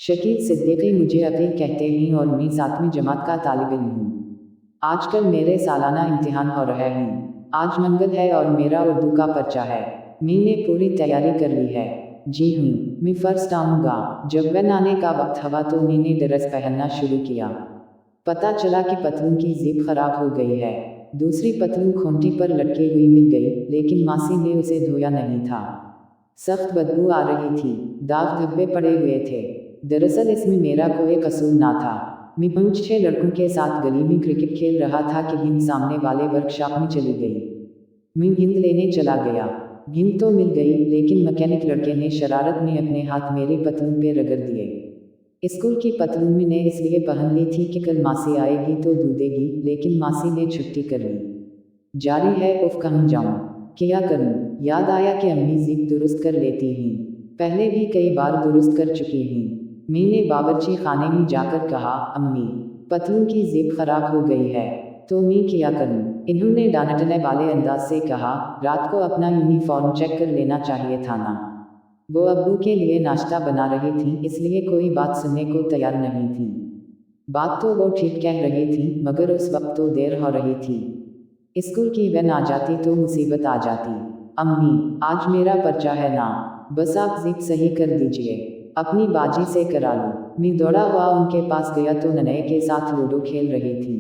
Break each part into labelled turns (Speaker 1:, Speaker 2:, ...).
Speaker 1: शकील सिद्दीकी मुझे अकील कहते हैं और मैं 7वीं जमात का तालिब इल्म हूँ। आजकल मेरे सालाना इम्तिहान हो रहे हैं। आज मंगल है और मेरा उर्दू का पर्चा है। मैंने पूरी तैयारी कर ली है। जी हूँ, मैं फर्स्ट आऊँगा। जब वैन आने का वक्त हुआ तो मैंने ड्रेस पहनना शुरू किया। पता चला कि पतलून की जिप खराब हो गई है। दूसरी पतलून खूंटी पर लटकी हुई मिल गई, लेकिन मासी ने उसे धोया नहीं था। सख्त बदबू आ रही थी, दाग धब्बे पड़े हुए थे। दरअसल इसमें मेरा कोई कसूर ना था। मैं 5-6 लड़कों के साथ गली में क्रिकेट खेल रहा था कि गेंद सामने वाले वर्कशॉप में चली गई। मैं गेंद लेने चला गया। गेंद तो मिल गई, लेकिन मैकेनिक लड़के ने शरारत में अपने हाथ मेरी पतलून पे रगड़ दिए। स्कूल की पतलून मैंने इसलिए पहन ली थी कि कल मासी आएगी तो दूध देगी, लेकिन मासी ने छुट्टी कर ली। जारी है, उफ कहाँ जाऊँ, क्या करूँ। याद आया कि अम्मी जिप दुरुस्त कर लेती हैं। पहले भी कई बार दुरुस्त कर चुकी हैं। मैंने बावर्ची खाने में जाकर कहा, अम्मी, पतलून की जिप खराब हो गई है, तो मैं क्या करूँ। इन्होंने डांटने वाले अंदाज से कहा, रात को अपना यूनिफॉर्म चेक कर लेना चाहिए था ना। वो अब्बू के लिए नाश्ता बना रही थी, इसलिए कोई बात सुनने को तैयार नहीं थी। बात तो वो ठीक कह रही थी, मगर उस वक्त तो देर हो रही थी। स्कूल की वैन आ जाती तो मुसीबत आ जाती। अम्मी, आज मेरा पर्चा है ना, बस आप जिप सही कर दीजिए, अपनी बाजी से करा लो। मैं दौड़ा हुआ उनके पास गया तो ननए के साथ लूडो खेल रही थी।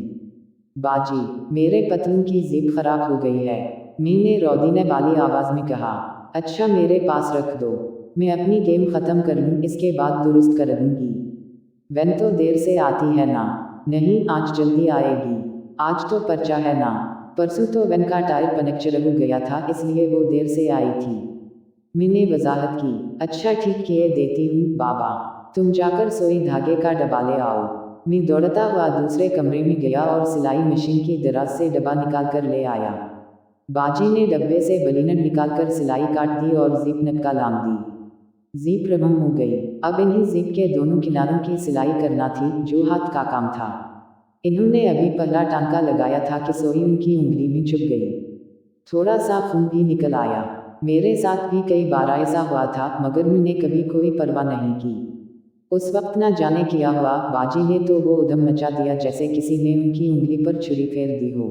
Speaker 1: बाजी, मेरे पतलून की जिप खराब हो गई है, मैंने रौदीने वाली आवाज में कहा। अच्छा, मेरे पास रख दो, मैं अपनी गेम खत्म कर लूँ, इसके बाद दुरुस्त कर दूंगी। वैन तो देर से आती है ना। नहीं, आज जल्दी आएगी। आज तो पर्चा है ना। परसों तो वैन का टायर पंक्चर हो गया था, इसलिए वो देर से आई थी। मैंने वजाहत की। अच्छा ठीक किए देती हूँ बाबा, तुम जाकर सोई धागे का डब्बा ले आओ। मैं दौड़ता हुआ दूसरे कमरे में गया और सिलाई मशीन की दराज से डब्बा निकाल कर ले आया। बाजी ने डब्बे से बलीनट निकालकर सिलाई काट दी और जीप नटका लांग दी। जीप रमम हो गई। अब इन्हीं जीप के दोनों किनारों की सिलाई करना थी, जो हाथ का काम था। इन्होंने अभी पहला टांका लगाया था कि सोई उनकी उंगली में चुभ गई। थोड़ा सा खून भी निकल आया। मेरे साथ भी कई बार ऐसा हुआ था, मगर मैंने कभी कोई परवाह नहीं की। उस वक्त ना जाने क्या हुआ, बाजी ने तो वो उधम मचा दिया जैसे किसी ने उनकी उंगली पर छुरी फेर दी हो।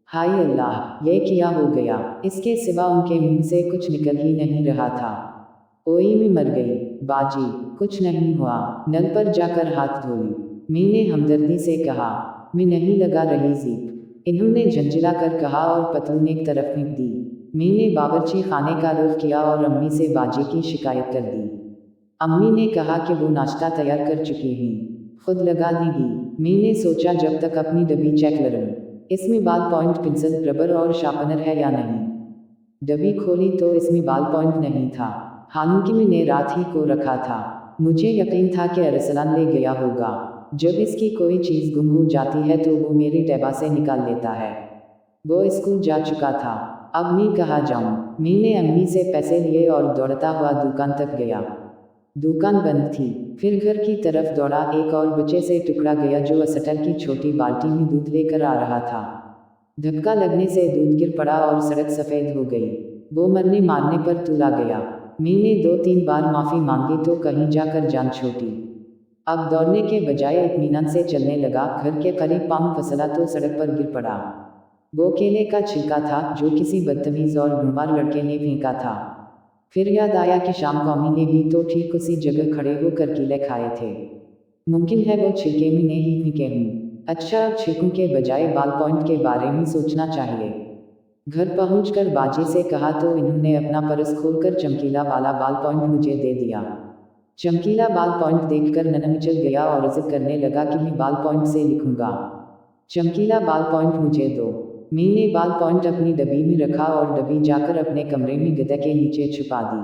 Speaker 1: हाय अल्लाह, ये क्या हो गया। इसके सिवा उनके मुंह से कुछ निकल ही नहीं रहा था। ओई मैं मर गई। बाजी, कुछ नहीं हुआ, नल पर जाकर हाथ धो ली, मैंने हमदर्दी से कहा। मैं नहीं लगा रही जीप, इन्होंने झंझला कर कहा और पतलून एक तरफ फेंक दी। मैंने बावर्ची खाने का रुख किया और अम्मी से बाजी की शिकायत कर दी। अम्मी ने कहा कि वो नाश्ता तैयार कर चुकी हैं, खुद लगा देगी। मैंने सोचा जब तक अपनी डब्बी चेक कर लूं, इसमें बाल पॉइंट, पेंसिल, रबर और शार्पनर है या नहीं। डब्बी खोली तो इसमें बाल पॉइंट नहीं था, हालांकि मैंने रात ही को रखा था। मुझे यकीन था कि अरसलान ले गया होगा। जब इसकी कोई चीज़ गुम हो जाती है तो वो मेरी टेबा से निकाल लेता है। वो स्कूल जा चुका था, अब मैं कहाँ जाऊँ। मैंने अम्मी से पैसे लिए और दौड़ता हुआ दुकान तक गया। दुकान बंद थी। फिर घर की तरफ दौड़ा, एक और बच्चे से टुकड़ा गया जो असटल की छोटी बाल्टी में दूध लेकर आ रहा था। धक्का लगने से दूध गिर पड़ा और सड़क सफ़ेद हो गई। वो मरने मारने पर तुला गया। मैंने 2-3 बार माफ़ी मांगी तो कहीं जाकर जान छूटी। अब दौड़ने के बजाय इत्मीनान से चलने लगा। घर के करीब पाँव फिसला तो सड़क पर गिर पड़ा। वो केले का छिलका था जो किसी बदतमीज और गुणवार लड़के ने फेंका था। फिर याद आया कि शाम को अम्मी ने भी तो ठीक उसी जगह खड़े होकर केले खाए थे। मुमकिन है वो छिलके में नहीं फेंके हों। अच्छा, अब छिलकों के बजाय बाल पॉइंट के बारे में सोचना चाहिए। घर पहुंचकर बाजी से कहा तो इन्होंने अपना पर्स खोलकर चमकीला वाला बाल पॉइंट मुझे दे दिया। चमकीला बाल पॉइंट देखकर ननम चल गया और जिद करने लगा कि मैं बाल पॉइंट से लिखूंगा। चमकीला बाल पॉइंट मुझे दो। मैंने बाल पॉइंट अपनी डब्बी में रखा और डब्बी जाकर अपने कमरे में गद्दे के नीचे छुपा दी।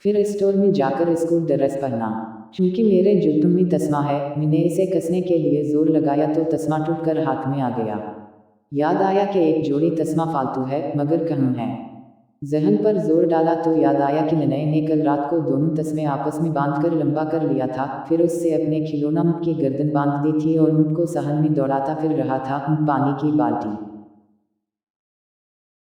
Speaker 1: फिर स्टोर में जाकर स्कूल ड्रेस पहना। क्योंकि मेरे जूतों में तस्मा है, मैंने इसे कसने के लिए जोर लगाया तो तस्मा टूटकर हाथ में आ गया। याद आया कि एक जोड़ी तस्मा फालतू है, मगर कहाँ है। जहन पर जोर डाला तो याद आया कि ननए ने कल रात को दोनों तस्मे आपस में बांधकर लंबा कर लिया था, फिर उससे अपने खिलौना ऊँट की गर्दन बांध दी थी और ऊँट को सहन में दौड़ाता फिर रहा था। पानी की बाल्टी